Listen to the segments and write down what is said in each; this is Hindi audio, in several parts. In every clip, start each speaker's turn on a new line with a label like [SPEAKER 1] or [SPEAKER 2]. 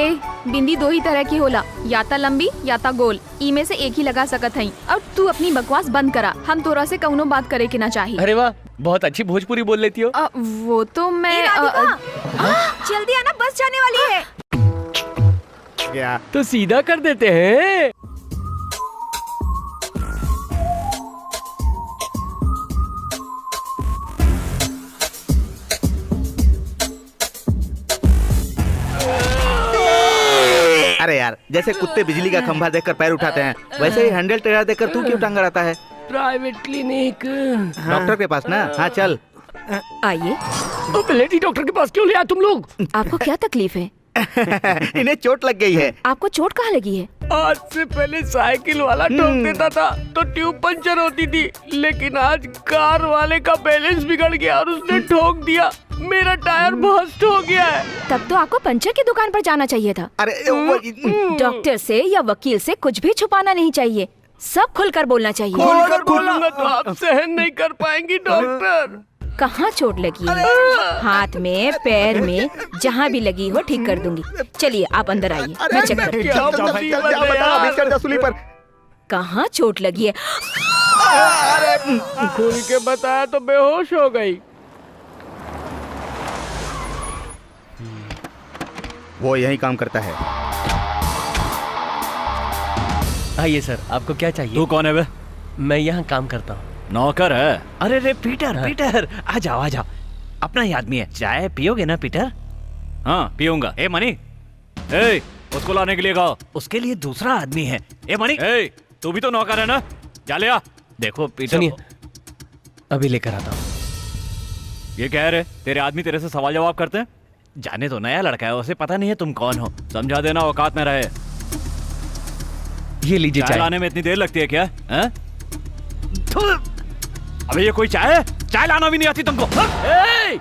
[SPEAKER 1] बिंदी दो ही तरह की होला, या ता लंबी या ता गोल। ई में से एक ही लगा सकत हई। और तू अपनी बकवास बंद करा, हम तोरा से कउनो बात करे के ना चाहिए।
[SPEAKER 2] अरे वाह, बहुत अच्छी भोजपुरी बोल लेती हो।
[SPEAKER 1] वो तो मैं जल्दी आना, बस जाने वाली है।
[SPEAKER 2] क्या तो सीधा कर देते हैं।
[SPEAKER 3] अरे यार, जैसे कुत्ते बिजली का खंभा देखकर पैर उठाते हैं, वैसे ही हैंडल टेढ़ा देखकर तू क्यों टांग अड़ाता है?
[SPEAKER 2] Private clinic.
[SPEAKER 3] डॉक्टर के पास ना? हाँ चल।
[SPEAKER 1] आइए।
[SPEAKER 2] लेडी डॉक्टर के पास क्यों ले आए तुम लोग?
[SPEAKER 1] आपको क्या तकलीफ है?
[SPEAKER 3] इन्हें चोट लग गई है।
[SPEAKER 1] आपको चोट कहाँ लगी है?
[SPEAKER 2] आज से पहले साइकिल वाला ठोक देता था तो ट्यूब पंचर होती थी, लेकिन आज कार वाले का बैलेंस बिगड़ गया और उसने ठोक दिया। मेरा टायर बस्ट हो गया है।
[SPEAKER 1] तब तो आपको पंचर की दुकान पर जाना चाहिए था।
[SPEAKER 3] अरे
[SPEAKER 1] डॉक्टर से या वकील से कुछ भी छुपाना नहीं चाहिए, सब खुलकर बोलना चाहिए।
[SPEAKER 2] खोलकर बोलूंगा तो आप सहन नहीं कर पाएंगी डॉक्टर।
[SPEAKER 1] कहाँ चोट लगी है? हाथ में, पैर में, जहाँ भी लगी हो ठीक कर दूंगी। चलिए आप अंदर आइए, मैं चेक करती हूँ। कहाँ चोट लगी है?
[SPEAKER 2] खुल के बताया तो बेहोश हो गई।
[SPEAKER 3] वो यही काम करता है।
[SPEAKER 4] आइए सर, आपको क्या चाहिए?
[SPEAKER 5] तू कौन है बे?
[SPEAKER 4] मैं यहाँ काम करता हूँ।
[SPEAKER 5] नौकर है?
[SPEAKER 4] अरे रे पीटर, पीटर आ जाओ आ जाओ, अपना ही आदमी है। चाय पियोगे ना पीटर?
[SPEAKER 5] हाँ पीऊंगा। ए मनी, ए उसको लाने के लिए कहो।
[SPEAKER 4] उसके लिए दूसरा आदमी है।
[SPEAKER 5] ए मनी, ए तू भी तो नौकर है ना? जा ले आ।
[SPEAKER 4] देखो पीटर, सुनिए, अभी लेकर आता हूँ।
[SPEAKER 5] ये कह रहे तेरे आदमी तेरे से सवाल जवाब करते हैं?
[SPEAKER 4] जाने तो नया लड़का है, उसे पता नहीं है तुम कौन हो।
[SPEAKER 5] समझा देना, औकात में रहे।
[SPEAKER 4] ये लीजिए
[SPEAKER 5] चाय
[SPEAKER 4] चाय।
[SPEAKER 5] लाने में इतनी देर लगती है क्या? हैं? अबे ये कोई चाय है? चाय लाना भी नहीं आती तुमको? ए!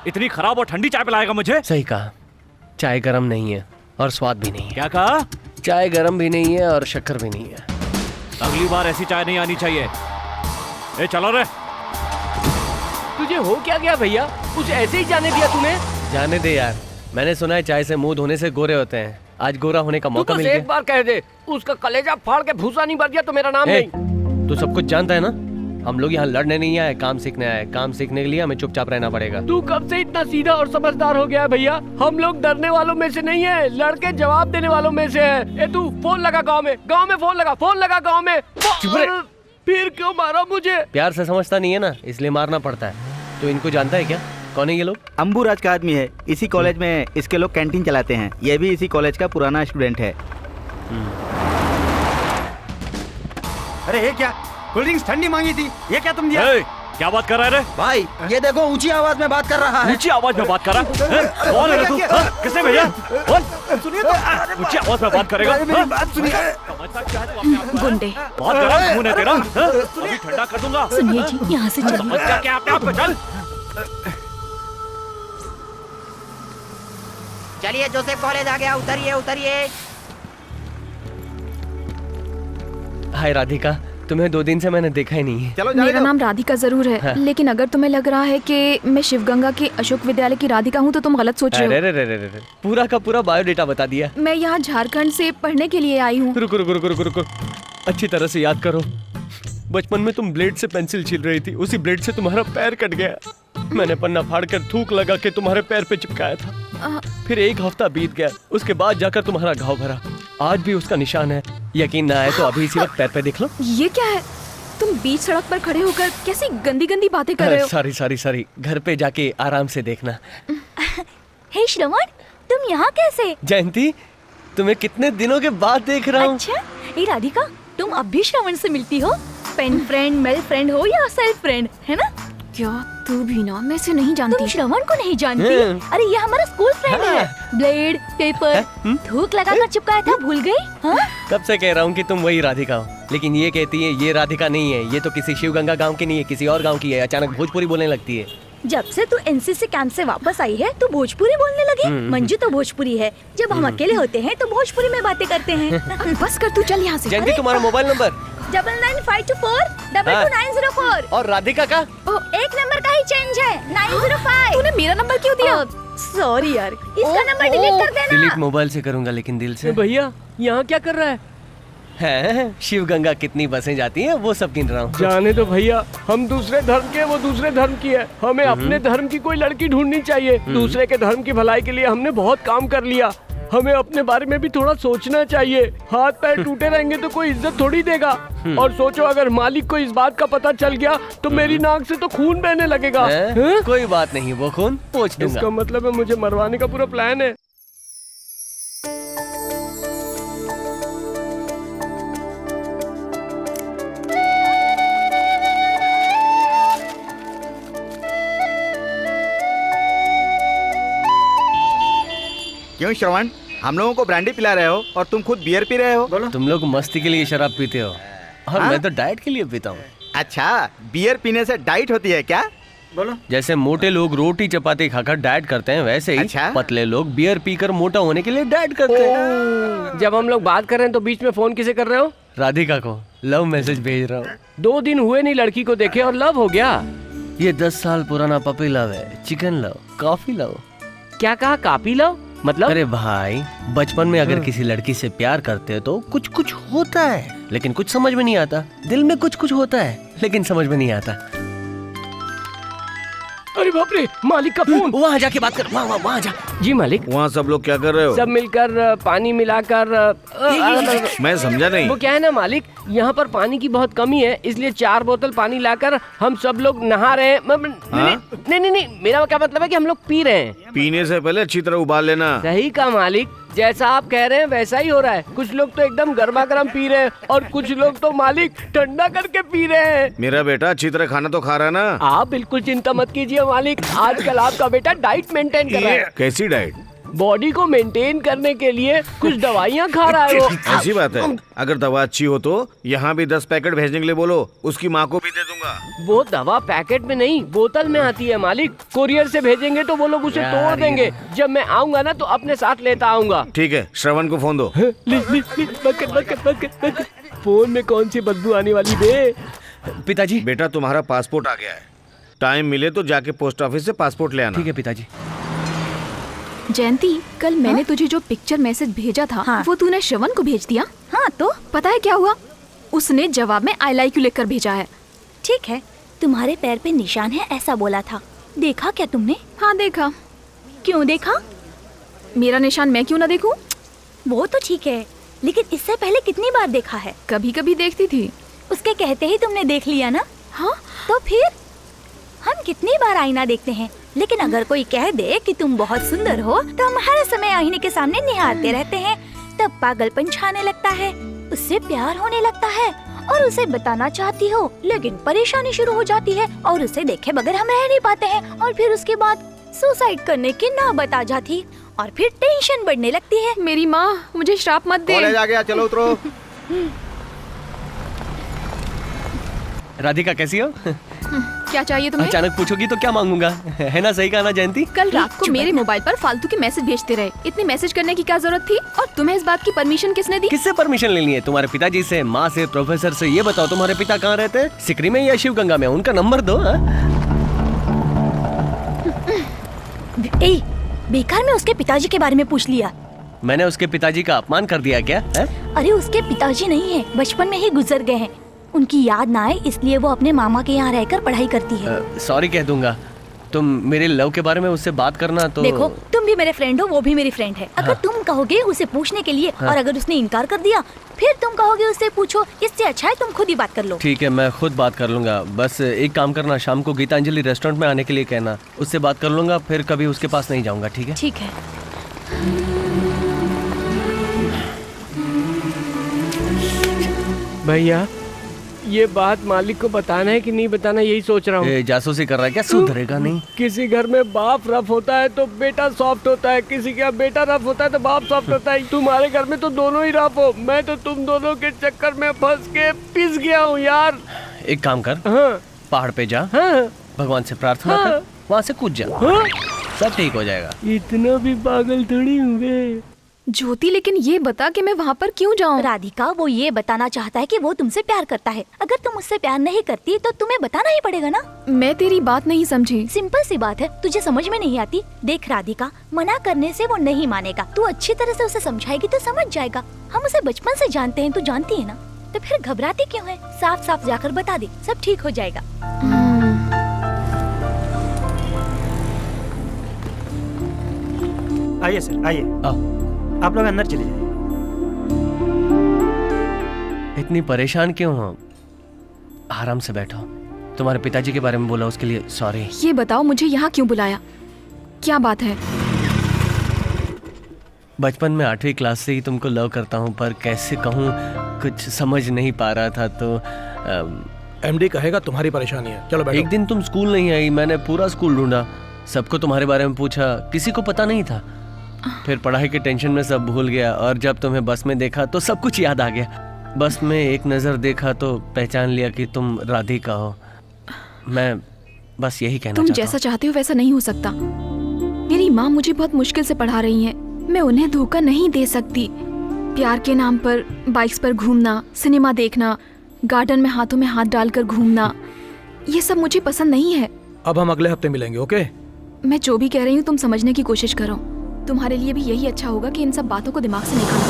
[SPEAKER 5] इतनी खराब और ठंडी चाय पिलाएगा मुझे?
[SPEAKER 4] सही कहा, चाय गरम नहीं है और स्वाद भी नहीं है।
[SPEAKER 5] क्या कहा?
[SPEAKER 4] चाय गरम भी नहीं है और शक्कर भी नहीं है।
[SPEAKER 5] अगली बार ऐसी चाय नहीं आनी चाहिए। ए चलो रे।
[SPEAKER 2] तुझे हो क्या गया भैया? कुछ ऐसे ही जाने दिया तूने?
[SPEAKER 4] जाने दे यार, मैंने सुना है चाय से मुंह धोने से गोरे होते हैं। आज गोरा होने का मौका मिल
[SPEAKER 2] एक
[SPEAKER 4] गया।
[SPEAKER 2] बार कह दे, उसका कलेजा फाड़ के भूसा नहीं भर दिया तो मेरा नाम नहीं।
[SPEAKER 4] तू सब कुछ जानता है ना? हम लोग यहाँ लड़ने नहीं आए, काम सीखने आए। काम सीखने के लिए हमें चुपचाप रहना पड़ेगा।
[SPEAKER 2] तू कब से इतना सीधा और समझदार हो गया है भैया? हम लोग डरने वालों में से नहीं है, लड़के जवाब देने वालों में से है। ए तू फोन लगा गांव में फोन लगा गांव में। फिर क्यों मारा मुझे?
[SPEAKER 4] प्यार से समझता नहीं है ना, इसलिए मारना पड़ता है। तो इनको जानता है क्या? कौन है ये लोग?
[SPEAKER 3] अंबुराज का आदमी है। इसी कॉलेज में इसके लोग कैंटीन चलाते हैं। ये भी इसी कॉलेज का पुराना स्टूडेंट है।
[SPEAKER 6] अरे ये क्या, कोल्ड ड्रिंक्स ठंडी मांगी थी, ये क्या तुम दिया?
[SPEAKER 5] ए, क्या बात कर रहा है रे?
[SPEAKER 6] भाई ये देखो, ऊंची आवाज में बात कर रहा है।
[SPEAKER 5] ऊंची आवाज में बात कर रहा है? कौन है रे तू? किसने भेजा?
[SPEAKER 6] सुनिए तो,
[SPEAKER 5] ऊंची आवाज में बात करेगा?
[SPEAKER 6] मेरी बात सुनिए।
[SPEAKER 5] समझता क्या है तू अपने आप को?
[SPEAKER 1] गुंडे।
[SPEAKER 5] बहुत गरम खून है तेरा। अभी ठंडा कर दूंगा।
[SPEAKER 1] सुनिए जी, यहाँ से चलिए।
[SPEAKER 5] समझता क्या अपने आप को? चल।
[SPEAKER 7] चलिए, जोसेफ कॉलेज आ गया, उतरिए उतरिए।
[SPEAKER 4] हाय राधिका, तुम्हें 2 दिन से मैंने देखा ही नहीं है।
[SPEAKER 3] चलो
[SPEAKER 1] मेरा नाम राधिका जरूर है,
[SPEAKER 4] हाँ।
[SPEAKER 1] लेकिन अगर तुम्हें लग रहा है कि मैं शिवगंगा के अशोक विद्यालय की राधिका हूँ तो तुम गलत सोच रहे
[SPEAKER 4] अरे रे रे रे रे, पूरा का पूरा बायोडेटा बता दिया।
[SPEAKER 1] हो। मैं यहाँ झारखंड से पढ़ने के लिए आई हूँ।
[SPEAKER 4] रुको रुको रुको रुको रुको, अच्छी तरह से याद करो। बचपन में तुम ब्लेड से पेंसिल छील रही थी, उसी ब्लेड से तुम्हारा पैर कट गया। मैंने पन्ना फाड़कर थूक लगा के तुम्हारे पैर पे चिपकाया था। फिर 1 हफ्ता बीत गया, उसके बाद जाकर तुम्हारा घाव भरा। आज भी उसका निशान है। यकीन ना आए तो अभी इसी वक्त पैर पे देख लो।
[SPEAKER 1] ये क्या है? तुम बीच सड़क पर खड़े होकर कैसी गंदी गंदी बातें कर रहे हो?
[SPEAKER 4] सॉरी, घर पे जाके आराम से देखना।
[SPEAKER 8] हे श्रवण, तुम यहाँ कैसे?
[SPEAKER 4] जयंती, तुम्हें कितने दिनों के बाद देख रहा हूँ।
[SPEAKER 8] अच्छा, ये राधिका, तुम अब भी श्रवण से मिलती हो? पेन फ्रेंड, मेल फ्रेंड हो या सेल्फ फ्रेंड, है ना?
[SPEAKER 1] क्या तू भी ना? मैं से नहीं जानती।
[SPEAKER 8] तुम श्रवण को नहीं जानती? अरे ये हमारा स्कूल फ्रेंड है। ब्लेड, पेपर, थूक लगाकर चिपकाया था, भूल गई? हाँ?
[SPEAKER 4] कब से कह रहा हूँ कि तुम वही राधिका हो, लेकिन ये कहती है ये राधिका नहीं है, ये तो किसी शिवगंगा गांव की नहीं है, किसी और गांव की है। अचानक भोजपुरी बोलने लगती है।
[SPEAKER 8] जब से तू एनसीसी कैंप से वापस आई है तो भोजपुरी बोलने लगी। मंजू तो भोजपुरी है, जब हम अकेले होते हैं तो भोजपुरी में बातें करते हैं।
[SPEAKER 1] बस कर, तू चल यहाँ से।
[SPEAKER 4] जयंती, तुम्हारा मोबाइल नंबर?
[SPEAKER 8] 9952422904।
[SPEAKER 4] और राधिका का?
[SPEAKER 8] एक नंबर का ही चेंज है, 905।
[SPEAKER 1] तूने मेरा नंबर क्यों दिया?
[SPEAKER 8] सॉरी यार, इसका नंबर डिलीट कर देना।
[SPEAKER 4] डिलीट मोबाइल से करूंगा लेकिन दिल से।
[SPEAKER 2] भैया यहाँ क्या कर रहा है?
[SPEAKER 4] शिव गंगा कितनी बसें जाती हैं वो सब गिन रहा हूँ।
[SPEAKER 2] जाने दो भैया, हम दूसरे धर्म के, वो दूसरे धर्म की है। हमें अपने धर्म की कोई लड़की ढूंढनी चाहिए। दूसरे के धर्म की भलाई के लिए हमने बहुत काम कर लिया। हमें अपने बारे में भी थोड़ा सोचना चाहिए। हाथ पैर टूटे रहेंगे तो कोई इज्जत थोड़ी देगा। और सोचो अगर मालिक को इस बात का पता चल गया तो मेरी नाक से तो खून बहने लगेगा। हैं?
[SPEAKER 4] कोई बात नहीं, वो खून पोंछ दूंगा।
[SPEAKER 2] इसका मतलब है मुझे मरवाने का पूरा प्लान है।
[SPEAKER 3] क्यों श्रवण, हम लोगों को ब्रांडी पिला रहे हो और तुम खुद बियर पी रहे हो?
[SPEAKER 4] तुम लोग मस्ती के लिए शराब पीते हो और मैं तो डाइट के लिए पीता हूँ।
[SPEAKER 3] अच्छा, बियर पीने से डाइट होती है क्या?
[SPEAKER 6] बोलो।
[SPEAKER 4] जैसे मोटे लोग रोटी चपाती खाकर डाइट करते हैं वैसे ही
[SPEAKER 3] अच्छा?
[SPEAKER 4] पतले लोग बियर पीकर मोटा होने के लिए डाइट करते हैं।
[SPEAKER 2] जब हम लोग बात कर रहे हैं तो बीच में फोन किसे कर रहे हो?
[SPEAKER 4] राधिका को लव मैसेज भेज रहा हूँ।
[SPEAKER 2] 2 दिन हुए नहीं लड़की को देखे और लव हो गया।
[SPEAKER 4] ये 10 साल पुराना पपी लव है, चिकन लव, कॉफी लव।
[SPEAKER 2] क्या कहा? कापी लव मतलब?
[SPEAKER 4] अरे भाई, बचपन में अगर किसी लड़की से प्यार करते हो तो कुछ कुछ होता है लेकिन कुछ समझ में नहीं आता। दिल में कुछ कुछ होता है लेकिन समझ में नहीं आता।
[SPEAKER 2] अरे बाप रे, मालिक का फोन।
[SPEAKER 4] वहाँ जाके बात कर, वहाँ जा।
[SPEAKER 2] जी मालिक।
[SPEAKER 3] वहाँ सब लोग क्या कर रहे हो?
[SPEAKER 2] सब मिलकर पानी मिलाकर
[SPEAKER 3] मैं समझा नहीं।
[SPEAKER 2] वो क्या है ना मालिक, यहाँ पर पानी की बहुत कमी है इसलिए 4 बोतल पानी लाकर हम सब लोग नहा रहे हैं। नहीं, मेरा क्या मतलब है कि हम लोग पी रहे हैं।
[SPEAKER 3] पीने से पहले अच्छी तरह उबाल लेना।
[SPEAKER 2] सही कहा मालिक, जैसा आप कह रहे हैं वैसा ही हो रहा है। कुछ लोग तो एकदम गर्मा गर्म पी रहे हैं और कुछ लोग तो मालिक ठंडा करके पी रहे हैं।
[SPEAKER 3] मेरा बेटा अच्छी तरह खाना तो खा रहा है ना?
[SPEAKER 2] आप बिल्कुल चिंता मत कीजिए मालिक, आजकल आपका बेटा डाइट मेंटेन कर रहा है।
[SPEAKER 3] कैसी डाइट?
[SPEAKER 2] बॉडी को मेंटेन करने के लिए कुछ दवाइयाँ खा रहा है वो।
[SPEAKER 3] ऐसी बात है, अगर दवा अच्छी हो तो यहाँ भी 10 पैकेट भेजने के लिए बोलो, उसकी माँ को भी दे दूंगा।
[SPEAKER 2] वो दवा पैकेट में नहीं बोतल में आती है मालिक। कोरियर से भेजेंगे तो वो लोग उसे तोड़ देंगे। जब मैं आऊंगा ना तो अपने साथ लेता आऊंगा।
[SPEAKER 3] ठीक है, श्रवण को फोन दो।
[SPEAKER 2] बकेट। फोन में कौन सी बदबू आने वाली बे?
[SPEAKER 4] पिताजी।
[SPEAKER 3] बेटा तुम्हारा पासपोर्ट आ गया है, टाइम मिले तो जाके पोस्ट ऑफिस से पासपोर्ट ले आना।
[SPEAKER 4] ठीक है पिताजी।
[SPEAKER 1] जयंती, कल मैंने तुझे जो पिक्चर मैसेज भेजा था वो तूने श्रवण को भेज दिया? हाँ, तो पता है क्या हुआ? उसने जवाब में आई लाइक यू लिखकर भेजा है।
[SPEAKER 8] ठीक है, तुम्हारे पैर पे निशान है ऐसा बोला था, देखा क्या तुमने?
[SPEAKER 1] हाँ देखा।
[SPEAKER 8] क्यों देखा?
[SPEAKER 1] मेरा निशान मैं क्यों ना देखूं?
[SPEAKER 8] वो तो ठीक है, लेकिन इससे पहले कितनी बार देखा है?
[SPEAKER 1] कभी कभी देखती थी।
[SPEAKER 8] उसके कहते ही तुमने देख लिया ना?
[SPEAKER 1] हाँ,
[SPEAKER 8] तो फिर हम कितनी बार आईना देखते हैं, लेकिन अगर कोई कह दे कि तुम बहुत सुंदर हो तो हम हर समय आईने के सामने निहारते रहते हैं। तब पागलपन छाने लगता है, उससे प्यार होने लगता है और उसे बताना चाहती हो लेकिन परेशानी शुरू हो जाती है और उसे देखे बगैर हम रह नहीं पाते हैं और फिर उसके बाद सुसाइड करने की नौबत आ जाती और फिर टेंशन बढ़ने लगती है।
[SPEAKER 1] मेरी माँ मुझे श्राप मत दे।
[SPEAKER 3] कॉलेज आ गया, चलो उतरो।
[SPEAKER 4] राधिका कैसी हो?
[SPEAKER 1] क्या चाहिए तुम्हें?
[SPEAKER 4] अचानक पूछोगी तो क्या मांगूंगा, है ना? सही कहा ना जयंती?
[SPEAKER 1] कल रात को मेरे मोबाइल पर फालतू के मैसेज भेजते रहे। इतने मैसेज करने की क्या जरूरत थी? और तुम्हें इस बात की परमिशन किसने दी?
[SPEAKER 4] किससे परमिशन लेनी है? तुम्हारे पिताजी से, माँ से, प्रोफेसर से? ये बताओ तुम्हारे पिता कहाँ रहते हैं? सिकरी में या शिव गंगा में? उनका नंबर दो।
[SPEAKER 8] बेकार में उसके पिताजी के बारे में पूछ लिया।
[SPEAKER 4] मैंने उसके पिताजी का अपमान कर दिया क्या है?
[SPEAKER 8] अरे उसके पिताजी नहीं है, बचपन में ही गुजर गए हैं। उनकी याद ना आए इसलिए वो अपने मामा के यहाँ रहकर पढ़ाई करती है।
[SPEAKER 4] सॉरी कह दूंगा। तुम मेरे लव के बारे में उससे बात करना तो।
[SPEAKER 8] देखो, तुम भी मेरे फ्रेंड हो, वो भी मेरी फ्रेंड है। अगर तुम कहोगे उसे पूछने के लिए और अगर उसने इनकार कर दिया फिर तुम कहोगे उससे पूछो, इससे अच्छा है तुम खुद ही बात कर लो।
[SPEAKER 4] ठीक है, मैं खुद बात कर लूंगा। बस एक काम करना, शाम को गीतांजलि रेस्टोरेंट में आने के लिए कहना, उससे बात कर लूंगा, फिर कभी उसके पास नहीं जाऊंगा। ठीक है?
[SPEAKER 8] ठीक है।
[SPEAKER 2] भैया, ये बात मालिक को बताना है कि नहीं बताना, यही सोच रहा हूँ।
[SPEAKER 4] जासूसी कर रहा है क्या? सुधरेगा नहीं।
[SPEAKER 2] किसी घर में बाप रफ होता है तो बेटा सॉफ्ट होता है, किसी का बेटा रफ होता है तो बाप सॉफ्ट होता है। तुम्हारे घर में तो दोनों ही रफ हो। मैं तो तुम दोनों के चक्कर में फंस के पिस गया हूँ यार।
[SPEAKER 4] एक काम कर,
[SPEAKER 2] हाँ
[SPEAKER 4] पहाड़ पे जा,
[SPEAKER 2] हाँ
[SPEAKER 4] भगवान से प्रार्थना कर, वहाँ से कूद जा,
[SPEAKER 2] हाँ।
[SPEAKER 4] सब ठीक हो जाएगा।
[SPEAKER 2] इतना भी पागल थोड़ी हुए।
[SPEAKER 9] ज्योति, लेकिन ये बता कि मैं वहाँ पर क्यों जाऊँ?
[SPEAKER 8] राधिका, वो ये बताना चाहता है कि वो तुमसे प्यार करता है। अगर तुम उससे प्यार नहीं करती तो तुम्हें बताना ही पड़ेगा ना।
[SPEAKER 9] मैं तेरी बात नहीं समझी।
[SPEAKER 8] सिंपल सी बात है, तुझे समझ में नहीं आती। देख राधिका, मना करने से वो नहीं मानेगा। तू अच्छी तरह से उसे समझाएगी तो समझ जाएगा। हम उसे बचपन से जानते हैं, तू जानती है ना। तो फिर घबराती क्यों है? साफ साफ जाकर बता दे, सब ठीक हो जाएगा।
[SPEAKER 6] आइए सर, आइए। आप लोग अंदर चले जाइए।
[SPEAKER 4] इतनी परेशान क्यों हो? आराम से बैठो। तुम्हारे पिताजी के बारे में बोला, उसके लिए सॉरी।
[SPEAKER 9] ये बताओ, मुझे यहाँ क्यों बुलाया? क्या बात है?
[SPEAKER 4] बचपन में 8वीं क्लास से ही तुमको लव करता हूँ, पर कैसे कहूँ, कुछ समझ नहीं पा रहा था। तो
[SPEAKER 10] एमडी कहेगा तुम्हारी परेशानी है। चलो बैठो।
[SPEAKER 4] एक दिन तुम स्कूल नहीं आई, मैंने पूरा स्कूल ढूंढा, सबको तुम्हारे बारे में पूछा, किसी को पता नहीं था। फिर पढ़ाई के टेंशन में सब भूल गया, और जब तुम्हें बस में देखा तो सब कुछ याद आ गया। बस में एक नज़र देखा तो पहचान लिया कि तुम राधिका हो। मैं बस यही कहना
[SPEAKER 9] तुम
[SPEAKER 4] चाहता
[SPEAKER 9] जैसा चाहते हो वैसा नहीं हो सकता। मेरी माँ मुझे बहुत मुश्किल से पढ़ा रही हैं। मैं उन्हें धोखा नहीं दे सकती। प्यार के नाम पर बाइक्स पर घूमना, सिनेमा देखना, गार्डन में हाथों में हाथ डालकर घूमना, ये सब मुझे पसंद नहीं है।
[SPEAKER 10] अब हम अगले हफ्ते मिलेंगे, ओके?
[SPEAKER 9] मैं जो भी कह रही हूँ तुम समझने की कोशिश करो। तुम्हारे लिए भी यही अच्छा होगा कि इन सब बातों को दिमाग से निकालो।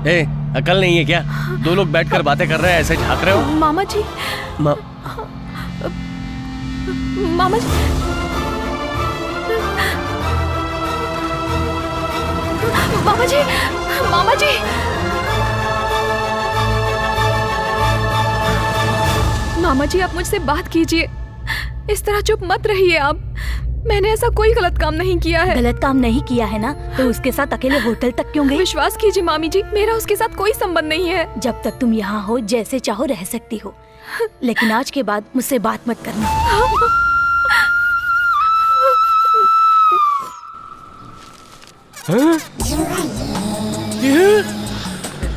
[SPEAKER 4] ए, अकल नहीं है क्या? दो लोग बैठकर बातें कर रहे हैं, ऐसे झांक रहे हो?
[SPEAKER 9] मामा जी, मामा जी, मामा जी, मामा जी, मामा जी, आप मुझसे बात कीजिए। इस तरह चुप मत रहिए आप। मैंने ऐसा कोई गलत काम नहीं किया है।
[SPEAKER 8] गलत काम नहीं किया है ना, तो उसके साथ अकेले होटल तक क्यों गई?
[SPEAKER 9] विश्वास कीजिए मामी जी, मेरा उसके साथ कोई संबंध नहीं है।
[SPEAKER 8] जब तक तुम यहाँ हो जैसे चाहो रह सकती हो, लेकिन आज के बाद मुझसे बात मत करना।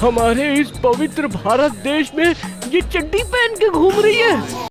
[SPEAKER 2] हमारे इस पवित्र भारत देश में ये चड्डी पहन के घूम रही है।